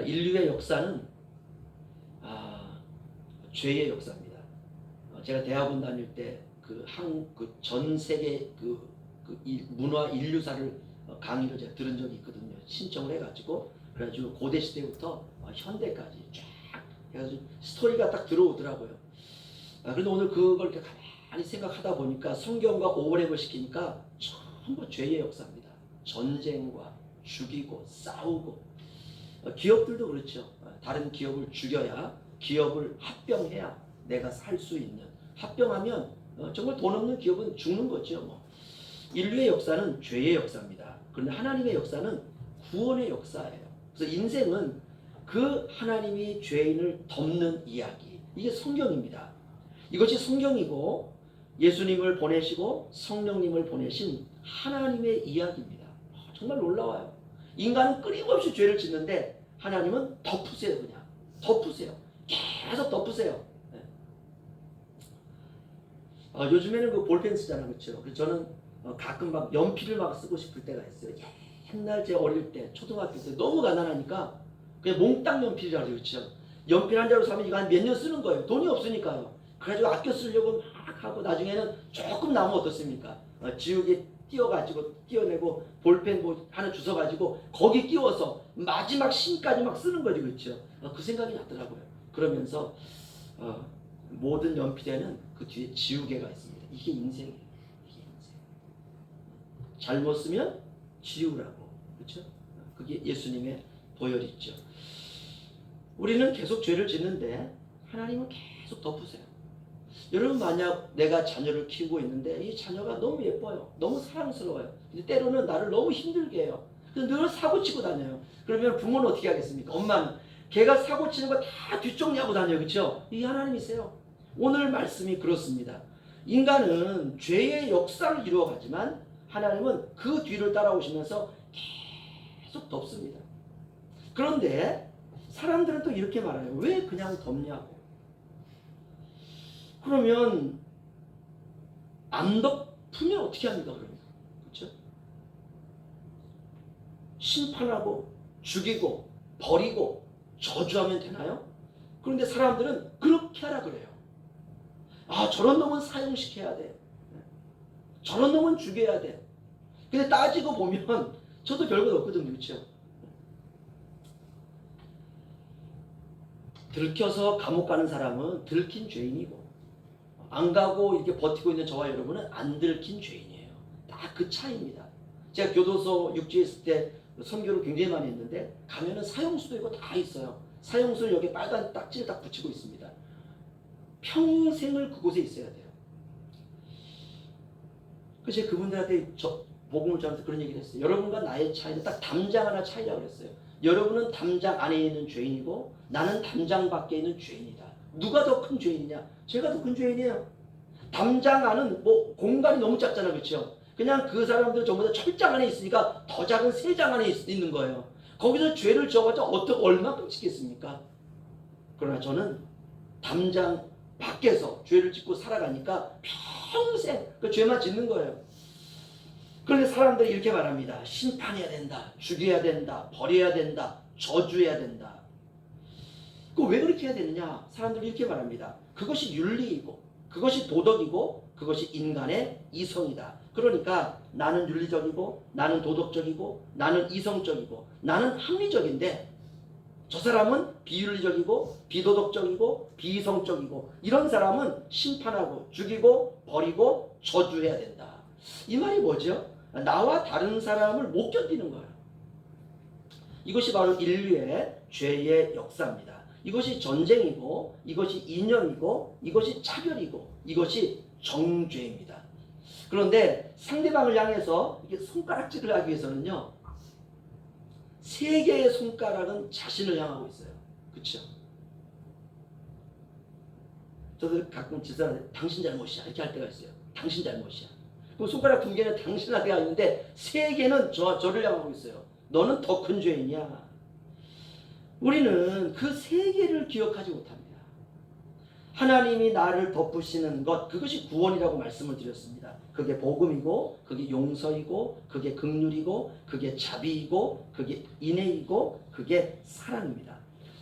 인류의 역사는 죄의 역사입니다. 제가 대학원 다닐 때 전 세계 문화 인류사를 강의를 제가 들은 적이 있거든요. 신청을 해가지고 그래가지고 고대 시대부터 현대까지 쫙 해가지고 스토리가 딱 들어오더라고요. 그런데 오늘 그걸 이렇게 가만히 생각하다 보니까 성경과 오버랩을 시키니까 전부 죄의 역사입니다. 전쟁과 죽이고 싸우고 기업들도 그렇죠. 다른 기업을 죽여야 기업을 합병해야 내가 살 수 있는 합병하면 정말 돈 없는 기업은 죽는 거죠. 인류의 역사는 죄의 역사입니다. 그런데 하나님의 역사는 구원의 역사예요. 그래서 인생은 그 하나님이 죄인을 덮는 이야기 이게 성경입니다. 이것이 성경이고 예수님을 보내시고 성령님을 보내신 하나님의 이야기입니다. 정말 놀라워요. 인간은 끊임없이 죄를 짓는데 하나님은 덮으세요. 그냥 덮으세요. 계속 덮으세요. 네. 요즘에는 그 볼펜 쓰잖아요. 그렇죠? 그래서 저는 가끔 막 연필을 막 쓰고 싶을 때가 있어요. 옛날 제 어릴 때 초등학교 때 너무 가난하니까 그냥 몽땅 연필이라고 그렇죠. 연필 한 자루 사면 이거 한 몇 년 쓰는 거예요. 돈이 없으니까요. 그래가지고 아껴 쓰려고 막 하고 나중에는 조금 남으면 어떻습니까? 지우개 띄어가지고 띄어내고 볼펜 뭐 하나 주워가지고 거기 끼워서 마지막 심까지 막 쓰는 거지. 그렇죠? 그 생각이 나더라고요. 그러면서 모든 연필에는 그 뒤에 지우개가 있습니다. 이게 인생이에요. 이게 인생. 잘못 쓰면 지우라고. 그렇죠? 그게 예수님의 보혈이죠. 우리는 계속 죄를 짓는데 하나님은 계속 덮으세요. 여러분 만약 내가 자녀를 키우고 있는데 이 자녀가 너무 예뻐요. 너무 사랑스러워요. 근데 때로는 나를 너무 힘들게 해요. 그래서 늘 사고치고 다녀요. 그러면 부모는 어떻게 하겠습니까? 엄마는 걔가 사고치는 거 다 뒷정리하고 다녀요. 그렇죠? 이 하나님이세요. 오늘 말씀이 그렇습니다. 인간은 죄의 역사를 이루어가지만 하나님은 그 뒤를 따라오시면서 계속 덮습니다. 그런데 사람들은 또 이렇게 말해요. 왜 그냥 덮냐고. 그러면 안 덮으면 어떻게 합니까? 그러면 그렇죠? 심판하고 죽이고 버리고 저주하면 되나요? 그런데 사람들은 그렇게 하라 그래요. 저런 놈은 사형시켜야 돼. 저런 놈은 죽여야 돼. 근데 따지고 보면 저도 별것 없거든요. 그렇죠? 들켜서 감옥 가는 사람은 들킨 죄인이고 안 가고 이렇게 버티고 있는 저와 여러분은 안 들킨 죄인이에요. 딱 그 차이입니다. 제가 교도소 육지에 있을 때 선교를 굉장히 많이 했는데 가면은 사형수도 있고 다 있어요. 사형수를 여기 빨간 딱지를 딱 붙이고 있습니다. 평생을 그곳에 있어야 돼요. 그래서 제가 그분들한테 복음을 전하면서 그런 얘기를 했어요. 여러분과 나의 차이는 딱 담장 하나 차이라고 그랬어요. 여러분은 담장 안에 있는 죄인이고 나는 담장 밖에 있는 죄인이다. 누가 더 큰 죄인이냐? 제가 더 큰 죄인이에요. 담장 안은 뭐 공간이 너무 작잖아. 그렇죠? 그냥 그 사람들 전부 다 철장 안에 있으니까 더 작은 세장 안에 있는 거예요. 거기서 죄를 지어봤자 얼마큼 짓겠습니까? 그러나 저는 담장 밖에서 죄를 짓고 살아가니까 평생 그 죄만 짓는 거예요. 그런데 사람들이 이렇게 말합니다. 심판해야 된다. 죽여야 된다. 버려야 된다. 저주해야 된다. 왜 그렇게 해야 되느냐? 사람들이 이렇게 말합니다. 그것이 윤리이고 그것이 도덕이고 그것이 인간의 이성이다. 그러니까 나는 윤리적이고 나는 도덕적이고 나는 이성적이고 나는 합리적인데 저 사람은 비윤리적이고 비도덕적이고 비이성적이고 이런 사람은 심판하고 죽이고 버리고 저주해야 된다. 이 말이 뭐죠? 나와 다른 사람을 못 견디는 거예요. 이것이 바로 인류의 죄의 역사입니다. 이것이 전쟁이고 이것이 이념이고 이것이 차별이고 이것이 정죄입니다. 그런데 상대방을 향해서 이렇게 손가락질을 하기 위해서는요. 세 개의 손가락은 자신을 향하고 있어요. 그렇죠? 저도 가끔 지사한테 당신 잘못이야 이렇게 할 때가 있어요. 당신 잘못이야. 그럼 손가락 두 개는 당신한테 가 있는데 세 개는 저를 향하고 있어요. 너는 더 큰 죄인이야. 우리는 그 세 개를 기억하지 못합니다. 하나님이 나를 덮으시는 것 그것이 구원이라고 말씀을 드렸습니다. 그게 복음이고, 그게 용서이고, 그게 긍휼이고, 그게 자비이고, 그게 인애이고, 그게 사랑입니다.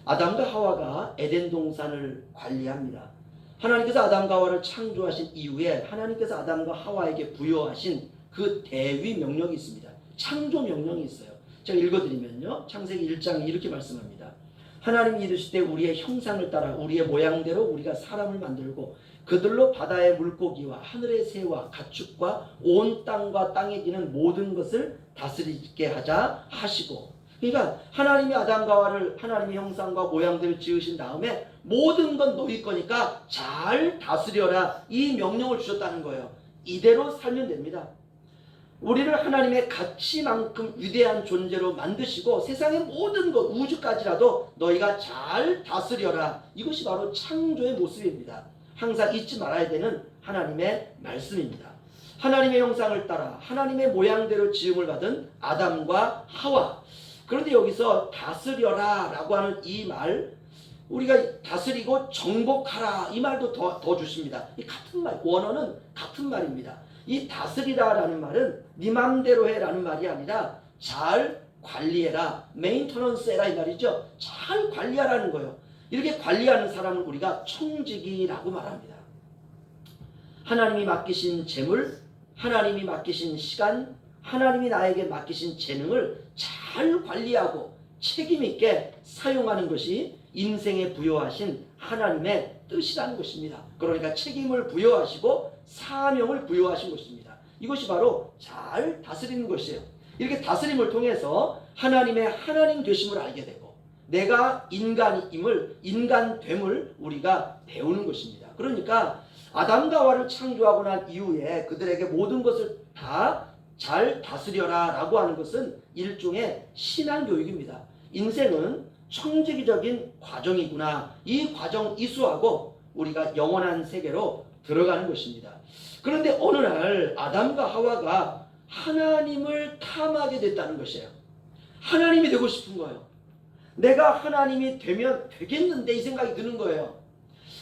아담과 하와가 에덴 동산을 관리합니다. 하나님께서 아담과 하와를 창조하신 이후에 하나님께서 아담과 하와에게 부여하신 그 대위 명령이 있습니다. 창조 명령이 있어요. 제가 읽어드리면요, 창세기 1장이 이렇게 말씀합니다. 하나님이 이르실 때 우리의 형상을 따라 우리의 모양대로 우리가 사람을 만들고 그들로 바다의 물고기와 하늘의 새와 가축과 온 땅과 땅에 기는 모든 것을 다스리게 하자 하시고, 그러니까 하나님이 아담과 하와를 하나님의 형상과 모양대로 지으신 다음에 모든 건 너희 거니까 잘 다스려라, 이 명령을 주셨다는 거예요. 이대로 살면 됩니다. 우리를 하나님의 가치만큼 위대한 존재로 만드시고 세상의 모든 것, 우주까지라도 너희가 잘 다스려라, 이것이 바로 창조의 모습입니다. 항상 잊지 말아야 되는 하나님의 말씀입니다. 하나님의 형상을 따라 하나님의 모양대로 지음을 받은 아담과 하와. 그런데 여기서 다스려라 라고 하는 이 말, 우리가 다스리고 정복하라, 이 말도 더 주십니다. 이 같은 말, 원어는 같은 말입니다. 이 다스리라라는 말은 네 맘대로 해라는 말이 아니라 잘 관리해라, 메인터넌스 해라, 이 말이죠. 잘 관리하라는 거예요. 이렇게 관리하는 사람을 우리가 청지기라고 말합니다. 하나님이 맡기신 재물, 하나님이 맡기신 시간, 하나님이 나에게 맡기신 재능을 잘 관리하고 책임있게 사용하는 것이 인생에 부여하신 하나님의 뜻이라는 것입니다. 그러니까 책임을 부여하시고 사명을 부여하신 것입니다. 이것이 바로 잘 다스리는 것이에요. 이렇게 다스림을 통해서 하나님의 하나님 되심을 알게 되고 내가 인간임을, 인간됨을 우리가 배우는 것입니다. 그러니까 아담과 하와를 창조하고 난 이후에 그들에게 모든 것을 다 잘 다스려라 라고 하는 것은 일종의 신앙교육입니다. 인생은 청지기적인 과정이구나, 이 과정 이수하고 우리가 영원한 세계로 들어가는 것입니다. 그런데 어느 날 아담과 하와가 하나님을 탐하게 됐다는 것이에요. 하나님이 되고 싶은 거예요. 내가 하나님이 되면 되겠는데, 이 생각이 드는 거예요.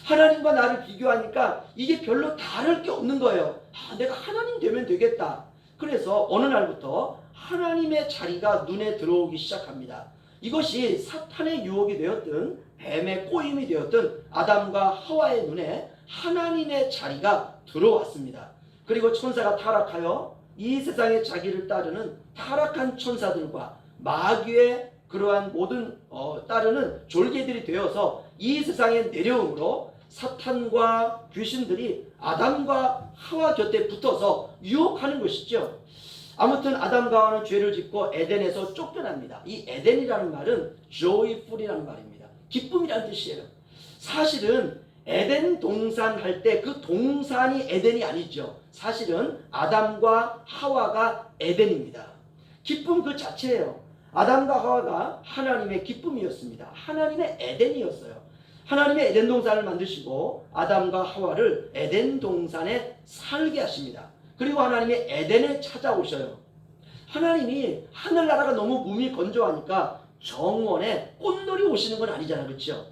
하나님과 나를 비교하니까 이게 별로 다를 게 없는 거예요. 내가 하나님 되면 되겠다. 그래서 어느 날부터 하나님의 자리가 눈에 들어오기 시작합니다. 이것이 사탄의 유혹이 되었든 뱀의 꼬임이 되었든 아담과 하와의 눈에 하나님의 자리가 들어왔습니다. 그리고 천사가 타락하여 이 세상에 자기를 따르는 타락한 천사들과 마귀의 그러한 모든 따르는 졸개들이 되어서 이 세상에 내려오므로 사탄과 귀신들이 아담과 하와 곁에 붙어서 유혹하는 것이죠. 아무튼 아담과 하와는 죄를 짓고 에덴에서 쫓겨납니다. 이 에덴이라는 말은 joyful이라는 말입니다. 기쁨이라는 뜻이에요. 사실은 에덴 동산 할 때 그 동산이 에덴이 아니죠. 사실은 아담과 하와가 에덴입니다. 기쁨 그 자체예요. 아담과 하와가 하나님의 기쁨이었습니다. 하나님의 에덴이었어요. 하나님의 에덴 동산을 만드시고 아담과 하와를 에덴 동산에 살게 하십니다. 그리고 하나님이 에덴에 찾아오셔요. 하나님이 하늘나라가 너무 몸이 건조하니까 정원에 꽃놀이 오시는 건 아니잖아요. 그렇죠?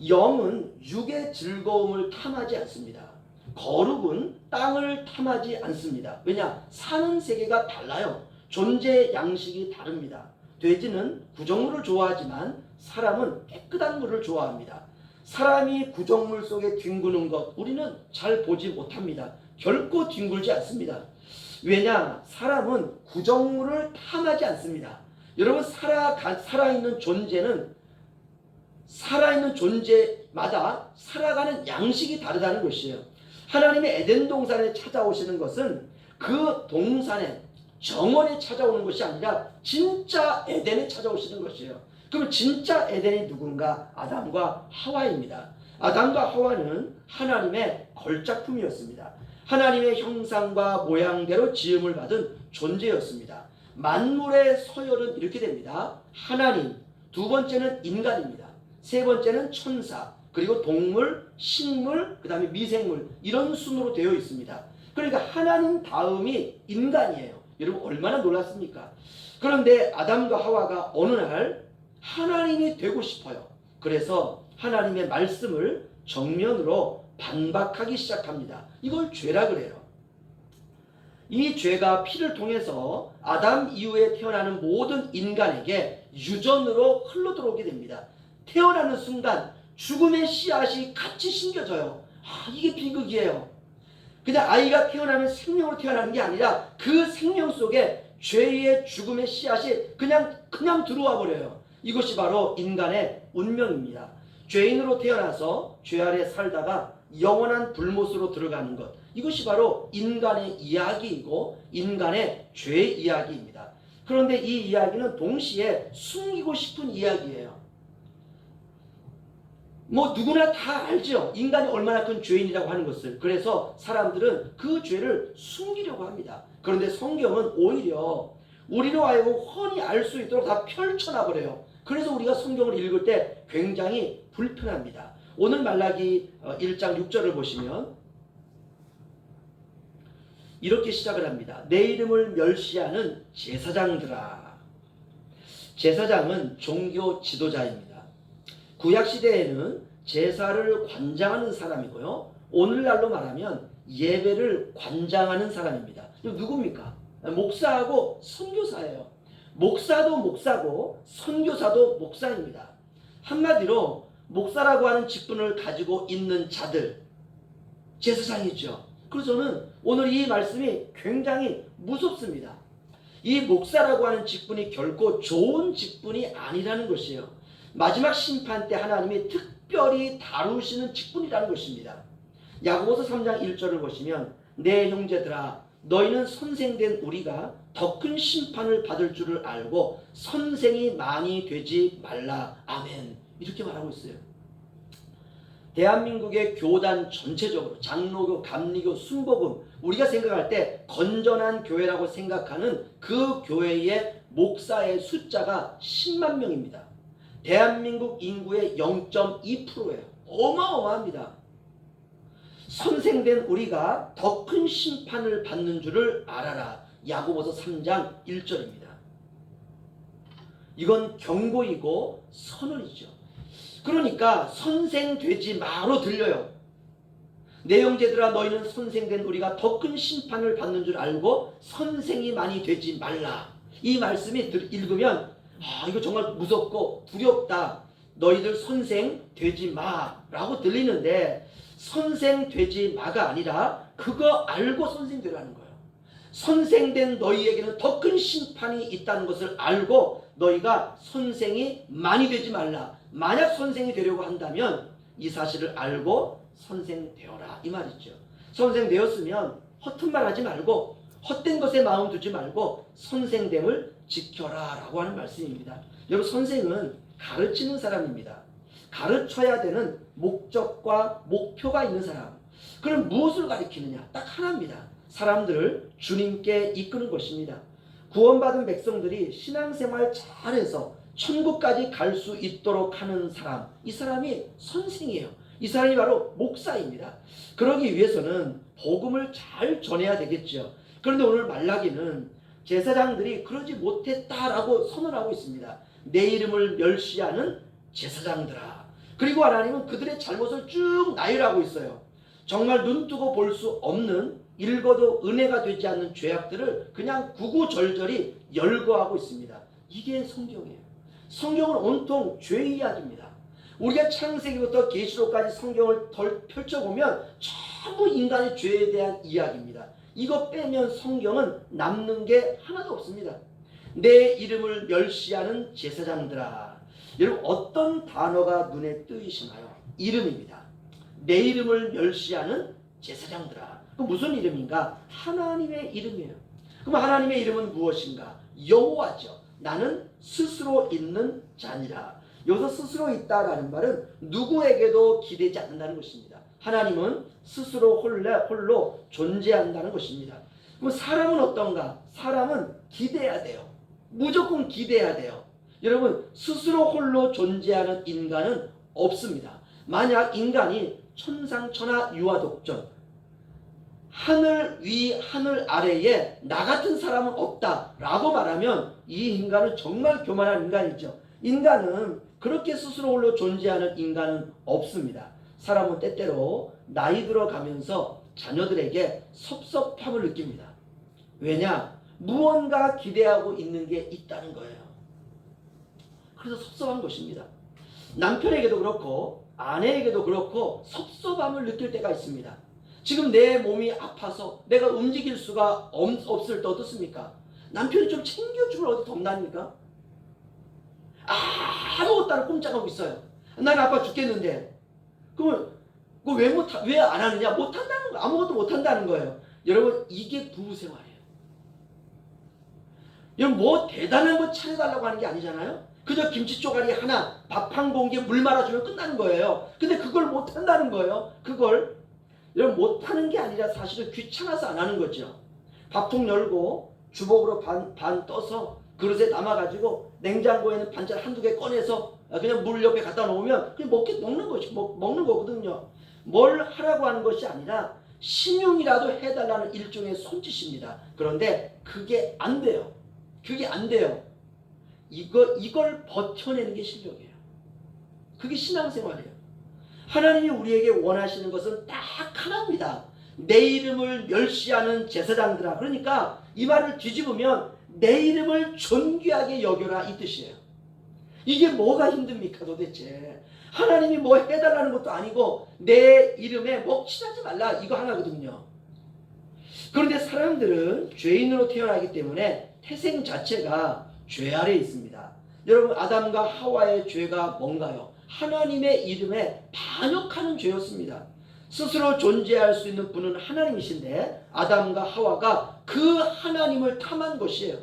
영은 육의 즐거움을 탐하지 않습니다. 거룩은 땅을 탐하지 않습니다. 왜냐? 사는 세계가 달라요. 존재의 양식이 다릅니다. 돼지는 구정물을 좋아하지만 사람은 깨끗한 물을 좋아합니다. 사람이 구정물 속에 뒹구는 것 우리는 잘 보지 못합니다. 결코 뒹굴지 않습니다. 왜냐? 사람은 구정물을 탐하지 않습니다. 여러분, 살아있는 존재는 살아있는 존재마다 살아가는 양식이 다르다는 것이에요. 하나님의 에덴 동산에 찾아오시는 것은 그 동산에 정원에 찾아오는 것이 아니라 진짜 에덴에 찾아오시는 것이에요. 그럼 진짜 에덴이 누군가? 아담과 하와입니다. 아담과 하와는 하나님의 걸작품이었습니다. 하나님의 형상과 모양대로 지음을 받은 존재였습니다. 만물의 서열은 이렇게 됩니다. 하나님, 두 번째는 인간입니다. 세 번째는 천사, 그리고 동물, 식물, 그 다음에 미생물, 이런 순으로 되어 있습니다. 그러니까 하나님 다음이 인간이에요. 여러분 얼마나 놀랐습니까? 그런데 아담과 하와가 어느 날 하나님이 되고 싶어요. 그래서 하나님의 말씀을 정면으로 반박하기 시작합니다. 이걸 죄라 그래요. 이 죄가 피를 통해서 아담 이후에 태어나는 모든 인간에게 유전으로 흘러들어오게 됩니다. 태어나는 순간 죽음의 씨앗이 같이 심겨져요. 이게 비극이에요. 그냥 아이가 태어나면 생명으로 태어나는 게 아니라 그 생명 속에 죄의 죽음의 씨앗이 그냥 들어와 버려요. 이것이 바로 인간의 운명입니다. 죄인으로 태어나서 죄 아래 살다가 영원한 불못으로 들어가는 것, 이것이 바로 인간의 이야기이고 인간의 죄 이야기입니다. 그런데 이 이야기는 동시에 숨기고 싶은 이야기예요. 누구나 다 알죠. 인간이 얼마나 큰 죄인이라고 하는 것을. 그래서 사람들은 그 죄를 숨기려고 합니다. 그런데 성경은 오히려 우리로 하여금 훤히 알 수 있도록 다 펼쳐놔 버려요. 그래서 우리가 성경을 읽을 때 굉장히 불편합니다. 오늘 말라기 1장 6절을 보시면 이렇게 시작을 합니다. 내 이름을 멸시하는 제사장들아. 제사장은 종교 지도자입니다. 구약시대에는 제사를 관장하는 사람이고요. 오늘날로 말하면 예배를 관장하는 사람입니다. 누굽니까? 목사하고 선교사예요. 목사도 목사고 선교사도 목사입니다. 한마디로 목사라고 하는 직분을 가지고 있는 자들, 제사장이죠. 그래서 저는 오늘 이 말씀이 굉장히 무섭습니다. 이 목사라고 하는 직분이 결코 좋은 직분이 아니라는 것이에요. 마지막 심판 때 하나님이 특별히 다루시는 직분이라는 것입니다. 야고보서 3장 1절을 보시면 내 형제들아 너희는 선생된 우리가 더 큰 심판을 받을 줄을 알고 선생이 많이 되지 말라. 아멘. 이렇게 말하고 있어요. 대한민국의 교단 전체적으로 장로교, 감리교, 순복음, 우리가 생각할 때 건전한 교회라고 생각하는 그 교회의 목사의 숫자가 10만 명입니다. 대한민국 인구의 0.2%예요. 어마어마합니다. 선생된 우리가 더 큰 심판을 받는 줄을 알아라. 야고보서 3장 1절입니다. 이건 경고이고 선언이죠. 그러니까 선생되지 마로 들려요. 내 형제들아 너희는 선생된 우리가 더 큰 심판을 받는 줄 알고 선생이 많이 되지 말라. 이 말씀이 읽으면 이거 정말 무섭고 두렵다. 너희들 선생 되지 마라고 들리는데 선생 되지 마가 아니라 그거 알고 선생 되라는 거예요. 선생된 너희에게는 더 큰 심판이 있다는 것을 알고 너희가 선생이 많이 되지 말라. 만약 선생이 되려고 한다면 이 사실을 알고 선생 되어라 이 말이죠. 선생 되었으면 허튼 말 하지 말고 헛된 것에 마음 두지 말고 선생됨을 지켜라 라고 하는 말씀입니다. 여러분 선생은 가르치는 사람입니다. 가르쳐야 되는 목적과 목표가 있는 사람. 그럼 무엇을 가르치느냐? 딱 하나입니다. 사람들을 주님께 이끄는 것입니다. 구원받은 백성들이 신앙생활 잘해서 천국까지 갈 수 있도록 하는 사람, 이 사람이 선생이에요. 이 사람이 바로 목사입니다. 그러기 위해서는 복음을 잘 전해야 되겠죠. 그런데 오늘 말라기는 제사장들이 그러지 못했다라고 선언하고 있습니다. 내 이름을 멸시하는 제사장들아. 그리고 하나님은 그들의 잘못을 쭉 나열하고 있어요. 정말 눈뜨고 볼 수 없는, 읽어도 은혜가 되지 않는 죄악들을 그냥 구구절절히 열거하고 있습니다. 이게 성경이에요. 성경은 온통 죄 이야기입니다. 우리가 창세기부터 계시록까지 성경을 펼쳐보면 전부 인간의 죄에 대한 이야기입니다. 이거 빼면 성경은 남는 게 하나도 없습니다. 내 이름을 멸시하는 제사장들아. 여러분 어떤 단어가 눈에 띄시나요? 이름입니다. 내 이름을 멸시하는 제사장들아. 그 무슨 이름인가? 하나님의 이름이에요. 그럼 하나님의 이름은 무엇인가? 여호와죠. 나는 스스로 있는 자니라. 여기서 스스로 있다라는 말은 누구에게도 기대지 않는다는 것입니다. 하나님은 스스로 홀로 존재한다는 것입니다. 그럼 사람은 어떤가? 사람은 기대해야 돼요. 무조건 기대해야 돼요. 여러분 스스로 홀로 존재하는 인간은 없습니다. 만약 인간이 천상천하 유아독존, 하늘 위 하늘 아래에 나 같은 사람은 없다라고 말하면 이 인간은 정말 교만한 인간이죠. 인간은 그렇게 스스로 홀로 존재하는 인간은 없습니다. 사람은 때때로 나이 들어가면서 자녀들에게 섭섭함을 느낍니다. 왜냐? 무언가 기대하고 있는 게 있다는 거예요. 그래서 섭섭한 것입니다. 남편에게도 그렇고 아내에게도 그렇고 섭섭함을 느낄 때가 있습니다. 지금 내 몸이 아파서 내가 움직일 수가 없을 때 어떻습니까? 남편이 좀 챙겨주면 어디 덤납니까? 아무것도 안 하고 꼼짝하고 있어요. 난 아파 죽겠는데. 그러면 왜 안 하느냐? 못한다는 거, 아무것도 못한다는 거예요. 여러분, 이게 부부 생활이에요. 여러분, 뭐 대단한 거 차려달라고 하는 게 아니잖아요. 그저 김치 쪼가리 하나, 밥 한 공기에 물 말아주면 끝나는 거예요. 근데 그걸 못한다는 거예요. 그걸 여러분, 못하는 게 아니라 사실은 귀찮아서 안 하는 거죠. 밥통 열고 주걱으로 반 떠서 그릇에 담아가지고 냉장고에는 반찬 한두 개 꺼내서 그냥 물 옆에 갖다 놓으면 그냥 먹는 거거든요. 뭘 하라고 하는 것이 아니라 신용이라도 해달라는 일종의 손짓입니다. 그런데 그게 안 돼요. 그게 안 돼요. 이걸 버텨내는 게 실력이에요. 그게 신앙생활이에요. 하나님이 우리에게 원하시는 것은 딱 하나입니다. 내 이름을 멸시하는 제사장들아. 그러니까 이 말을 뒤집으면 내 이름을 존귀하게 여겨라, 이 뜻이에요. 이게 뭐가 힘듭니까 도대체? 하나님이 뭐 해달라는 것도 아니고 내 이름에 먹칠하지 말라, 이거 하나거든요. 그런데 사람들은 죄인으로 태어나기 때문에 태생 자체가 죄 아래에 있습니다. 여러분, 아담과 하와의 죄가 뭔가요? 하나님의 이름에 반역하는 죄였습니다. 스스로 존재할 수 있는 분은 하나님이신데 아담과 하와가 그 하나님을 탐한 것이에요.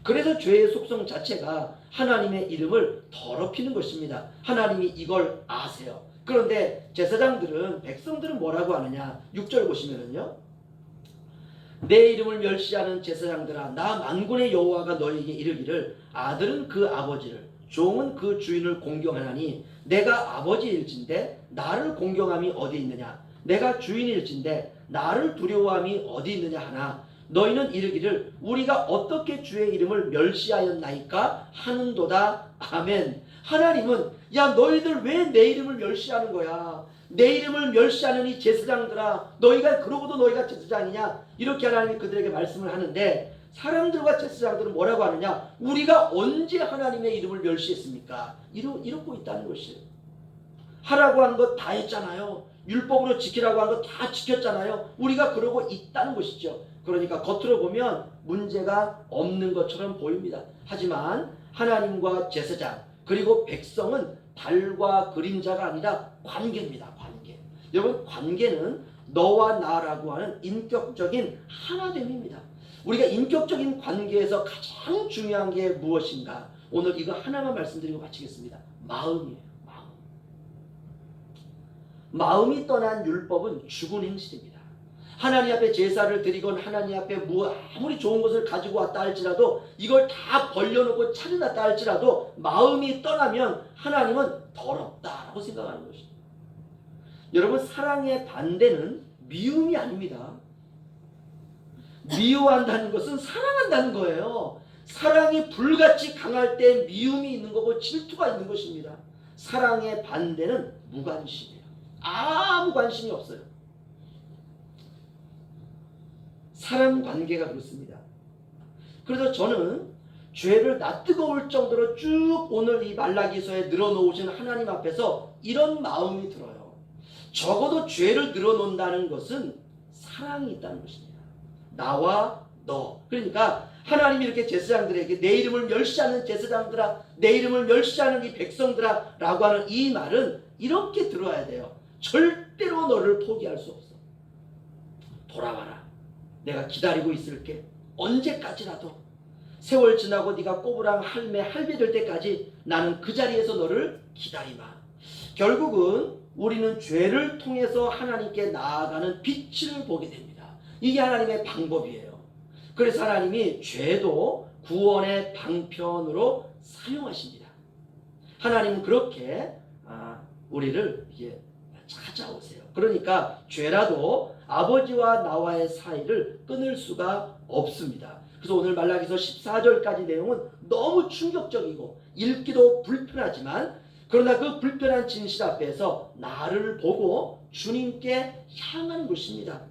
그래서 죄의 속성 자체가 하나님의 이름을 더럽히는 것입니다. 하나님이 이걸 아세요. 그런데 제사장들은, 백성들은 뭐라고 하느냐? 6절 보시면은요, 내 이름을 멸시하는 제사장들아, 나 만군의 여호와가 너에게 이르기를 아들은 그 아버지를, 종은 그 주인을 공경하나니 내가 아버지일진데 나를 공경함이 어디 있느냐? 내가 주인일진데 나를 두려워함이 어디 있느냐 하나, 너희는 이르기를 우리가 어떻게 주의 이름을 멸시하였나이까 하는도다. 아멘. 하나님은, 야, 너희들 왜 내 이름을 멸시하는 거야? 내 이름을 멸시하는 이 제사장들아, 너희가 그러고도 너희가 제사장이냐? 이렇게 하나님이 그들에게 말씀을 하는데, 사람들과 제사장들은 뭐라고 하느냐? 우리가 언제 하나님의 이름을 멸시했습니까? 이러고 있다는 것이에요. 하라고 한 것 다 했잖아요. 율법으로 지키라고 한 것 다 지켰잖아요. 우리가 그러고 있다는 것이죠. 그러니까 겉으로 보면 문제가 없는 것처럼 보입니다. 하지만 하나님과 제사장 그리고 백성은 달과 그림자가 아니라 관계입니다. 관계. 여러분, 관계는 너와 나라고 하는 인격적인 하나됨입니다. 우리가 인격적인 관계에서 가장 중요한 게 무엇인가? 오늘 이거 하나만 말씀드리고 마치겠습니다. 마음이에요. 마음이 떠난 율법은 죽은 행실입니다. 하나님 앞에 제사를 드리건 하나님 앞에 아무리 좋은 것을 가지고 왔다 할지라도, 이걸 다 벌려놓고 차려놨다 할지라도 마음이 떠나면 하나님은 더럽다라고 생각하는 것입니다. 여러분, 사랑의 반대는 미움이 아닙니다. 미워한다는 것은 사랑한다는 거예요. 사랑이 불같이 강할 때 미움이 있는 거고 질투가 있는 것입니다. 사랑의 반대는 무관심이에요. 아무 관심이 없어요. 사람 관계가 그렇습니다. 그래서 저는 죄를 낯뜨거울 정도로 쭉 오늘 이 말라기서에 늘어놓으신 하나님 앞에서 이런 마음이 들어요. 적어도 죄를 늘어놓는다는 것은 사랑이 있다는 것입니다. 나와 너. 그러니까 하나님이 이렇게 제사장들에게 내 이름을 멸시하는 제사장들아, 내 이름을 멸시하는 이 백성들아 라고 하는 이 말은 이렇게 들어야 돼요. 절대로 너를 포기할 수 없어. 돌아와라. 내가 기다리고 있을게. 언제까지라도. 세월 지나고 네가 꼬부랑 할배 될 때까지 나는 그 자리에서 너를 기다리마. 결국은 우리는 죄를 통해서 하나님께 나아가는 빛을 보게 됩니다. 이게 하나님의 방법이에요. 그래서 하나님이 죄도 구원의 방편으로 사용하십니다. 하나님은 그렇게 우리를 이제 찾아오세요. 그러니까 죄라도 아버지와 나와의 사이를 끊을 수가 없습니다. 그래서 오늘 말라기서 14절까지 내용은 너무 충격적이고 읽기도 불편하지만, 그러나 그 불편한 진실 앞에서 나를 보고 주님께 향하는 것입니다.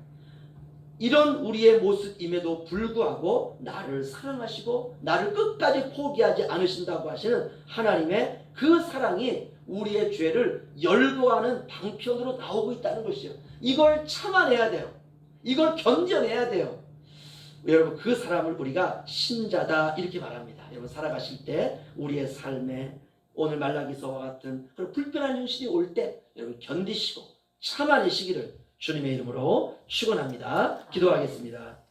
이런 우리의 모습임에도 불구하고 나를 사랑하시고 나를 끝까지 포기하지 않으신다고 하시는 하나님의 그 사랑이 우리의 죄를 열거하는 방편으로 나오고 있다는 것이요. 이걸 참아내야 돼요. 이걸 견뎌내야 돼요. 여러분, 그 사람을 우리가 신자다 이렇게 말합니다. 여러분, 살아가실 때 우리의 삶에 오늘 말라기서와 같은 그런 불편한 현실이 올 때 여러분 견디시고 참아내시기를 주님의 이름으로 축원합니다. 기도하겠습니다.